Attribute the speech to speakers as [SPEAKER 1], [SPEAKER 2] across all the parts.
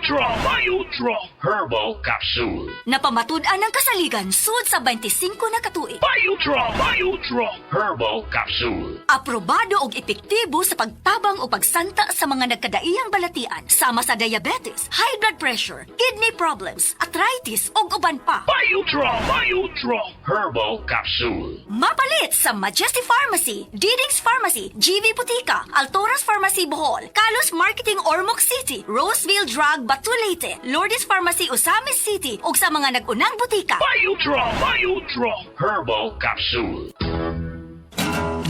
[SPEAKER 1] Biodraw Herbal Capsule.
[SPEAKER 2] Napamatud-an ang kasaligan sud sa 25 na katuig.
[SPEAKER 1] Biodraw Herbal Capsule.
[SPEAKER 2] Aprobado og epektibo sa pagtabang o pagsanta sa mga nagkadaiyang balatian sama sa diabetes, high blood pressure, kidney problems, arthritis ug uban pa.
[SPEAKER 1] Biodraw Herbal Capsule.
[SPEAKER 2] Mapalit sa Majesty Pharmacy, Diding's Pharmacy, GV Butika, Altoras Pharmacy Bohol, Kalos Marketing Ormoc City, Roseville Drug Batulete, Lourdes Pharmacy Osamis City ug sa mga nag-unang butika.
[SPEAKER 1] Biodraw Herbal Capsule.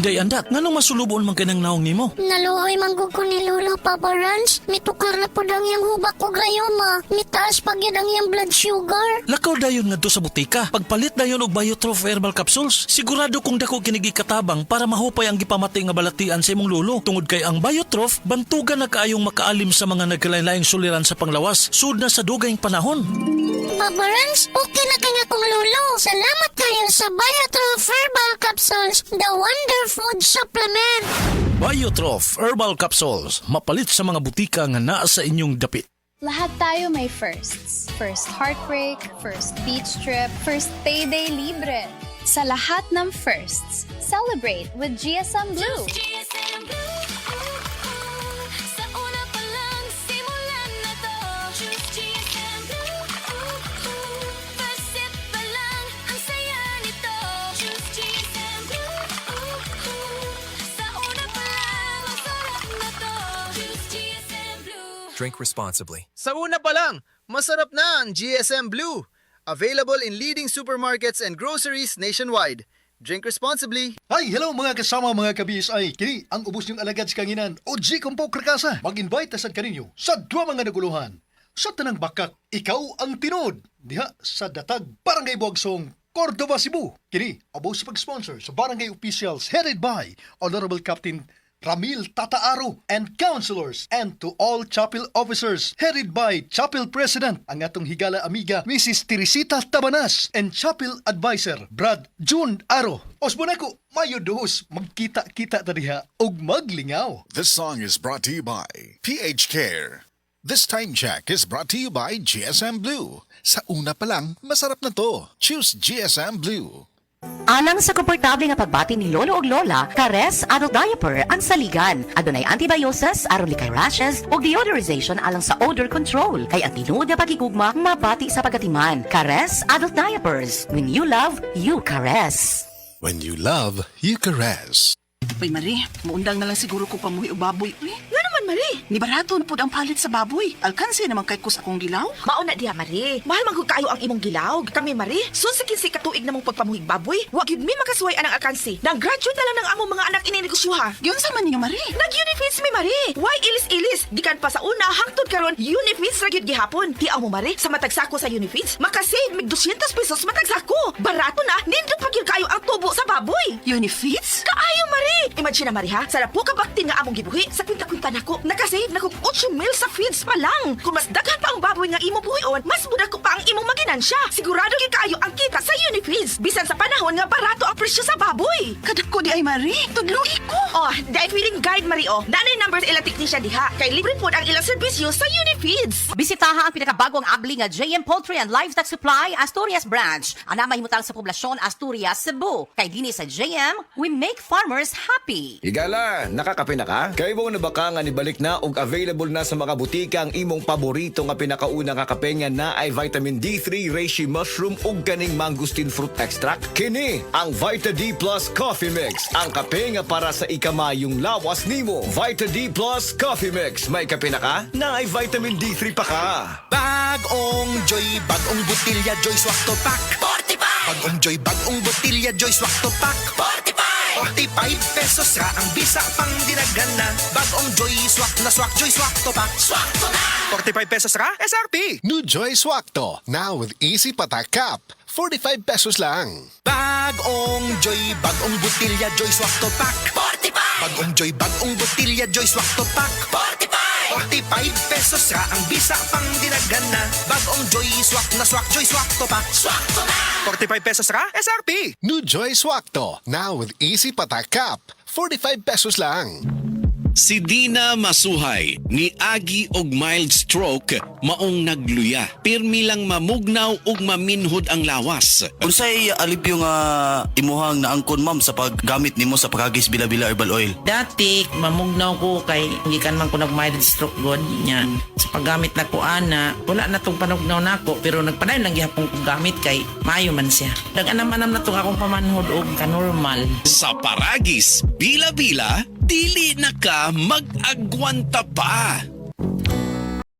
[SPEAKER 3] Day andat, nganong masulubon man kanang naong nimo?
[SPEAKER 4] Naluoy manggug ko ni Lolo, Papa Rans. Mitukar na po ang iyang hubak o grayoma. Mitaas pag yan ang iyang blood sugar.
[SPEAKER 3] Lakaw dayon ngadto sa butika. Pagpalit dayon og Biotrof Herbal Capsules, sigurado kung dako kinigi katabang para mahupay ang gipamatay nga balatian sa imong lolo. Tungod kay ang Biotrof, bantugan na kaayong makaalim sa mga nagkalain-laing suliran sa panglawas, sud na sa dugayng panahon.
[SPEAKER 4] Papa Rans, okay na kanya kong Lolo. Salamat kayo sa Biotrof Herbal Capsules, the Wonder Food Supplement.
[SPEAKER 3] Biotrof Herbal Capsules, mapalit sa mga butika nga naa sa inyong dapit.
[SPEAKER 5] Lahat tayo may firsts. First heartbreak, first beach trip, first payday libre. Sa lahat ng firsts, celebrate with GSM Blue.
[SPEAKER 6] GSM Blue, sa una pa lang, simulan na to. Choose GSM Blue, first sip pa lang, ang saya nito. Choose GSM Blue, sa una pa lang, masarap na to. Choose GSM Blue.
[SPEAKER 7] Drink responsibly.
[SPEAKER 8] Sa una pa lang, masarap na ang GSM Blue. Available in leading supermarkets and groceries nationwide. Drink responsibly.
[SPEAKER 9] Hi, hello mga kasama mga ka-BSI. Kini ang ubos niyong alagad sa kanginan o G Kumpo Krakasa. Mag-invite sad kaninyo sa dua mga naguluhan. Sa tanang bakak, ikaw ang tinod. Diha sa Datag Barangay Buagsong, Cordova, Cebu. Kini abo sa pag-sponsor sa barangay officials headed by Honorable Captain Ramil Tataaro and councilors, and to all chapel officers headed by Chapel President ang atong higala amiga Mrs. Teresita Tabanas and Chapel Advisor Brad June Aro. Osbonako, mayo duhos, magkita-kita tadiha og maglingaw.
[SPEAKER 10] This song is brought to you by PH Care. This time check is brought to you by GSM Blue. Sa una pa lang, masarap na to. Choose GSM Blue.
[SPEAKER 11] Alang sa komportable nga pagbati ni lolo ug lola, Kares Adult Diaper ang saligan. Adunay antibiosis aron likay rashes ug deodorization alang sa odor control. Kay ang tinuod nga pagigugma mabati sa pagatiman. Kares Adult Diapers. When you love, you caress.
[SPEAKER 10] When you love, you caress.
[SPEAKER 12] Uy, Marie, muundang na lang siguro ko pamuhi o baboy. Uy, nga naman, Marie. Ni barato na po ang palit sa baboy. Alkansi naman kay kus akong gilaw.
[SPEAKER 13] Mauna diha, Marie. Mahal magod kayo ang imong gilaw. Kami, Marie, sunsikin si katuig namong pagpamuhig baboy. Wag yun mi makasuway anang alkansi. Nag-graduate na lang ng among mga anak ininegosyoha.
[SPEAKER 12] Yun sa man ninyo, Marie.
[SPEAKER 13] Nag-unifeeds mi, Marie. Why ilis-ilis? Gikan pa sa una, hangtod karon unifeeds ra gyud gihapon. Tiaw mo, Marie, sa matagsako sa unifeeds, makasave mig 200 pesos matagsako. Barato na, nindot pa gyud kayo ang tubo sa baboy.
[SPEAKER 12] Unifeeds?
[SPEAKER 13] Kaayo, Marie. Imagine na, Marie, ha? Sa po kabaktin nga among gibuhi, sa kwinta-kwinta nako, nakasave na kog 8 mil sa feeds pa lang. Kung mas daghan pa ang baboy nga imo buhion, mas muda ko pa ang imong maginansya. Sigurado gyud kayo ang kita sa Unifeeds. Bisan sa panahon nga barato ang presyo sa baboy.
[SPEAKER 12] Kadako di ay, Marie. Tudloy ko.
[SPEAKER 13] Oh, dahil feeling guide, Marie, oh. Nanay numbers ilang technician diha. Kay libre po ang ilang serbisyo sa Unifeeds.
[SPEAKER 11] Bisitaha ang pinakabagong abli nga JM Poultry and Livestock Supply Asturias Branch. Ana mahimutang sa poblasyon Asturias, Cebu. Kay dinhi sa JM, we make farmers happy.
[SPEAKER 14] Higala, nakakape na ka? Kay mo na baka nga nibalik na og available na sa mga butika ang imong paborito nga pinakauna nga kape nga na ay vitamin D3, reishi mushroom ug kaning mangosteen fruit extract. Kini ang Vita D Plus Coffee Mix, ang kape nga para sa ikamayong lawas nimo. Vita D Plus Coffee Mix, may kape na ka? Na ay vitamin D3 pa ka.
[SPEAKER 15] Bagong Joy, bagong butilya Joy Swak to Pack. 45! Bagong Joy, bagong butilya Joy Swak to Pack. 45 pesos ra ang bisa pang dinagana. Bagong Joy Swak na Swak Joy Swak to Pack. Swak to na!
[SPEAKER 8] 45 pesos ra, SRP.
[SPEAKER 10] New Joy Swakto, now with Easy Patak Cup. 45 pesos lang.
[SPEAKER 15] Bagong Joy, bagong butilya Joy Swak to Pack. 45! Bagong Joy, bagong butilya Joy Swak to Pack. 45 pesos ra ang bisa pang dinagana. Bagong Joy Swak na Swak Joy Swak to Pack. Swak to na!
[SPEAKER 8] 45 pesos ra, SRP.
[SPEAKER 10] New Joy Swakto, now with Easy Patak Cup. 45 pesos lang.
[SPEAKER 7] Si Dina Masuhay ni agi og mild stroke maong nagluya. Pirmi lang mamugnaw ug maminhod ang lawas.
[SPEAKER 16] Unsay alipyo nga imuhang naangkon ma'am sa paggamit nimo sa pagagis bila-bila herbal oil?
[SPEAKER 17] Dati, mamugnaw ko kay gikan man ko nag-mild stroke god niya. Sa paggamit na ko ana, wala na tong panugnaw nako pero nagpadayon lang gihapon ko gamit kay maayo man siya. Daganam-anam na tong akong pamanhod og ka-normal.
[SPEAKER 7] Sa paragis, bila-bila, dili na ka mag-agwanta pa.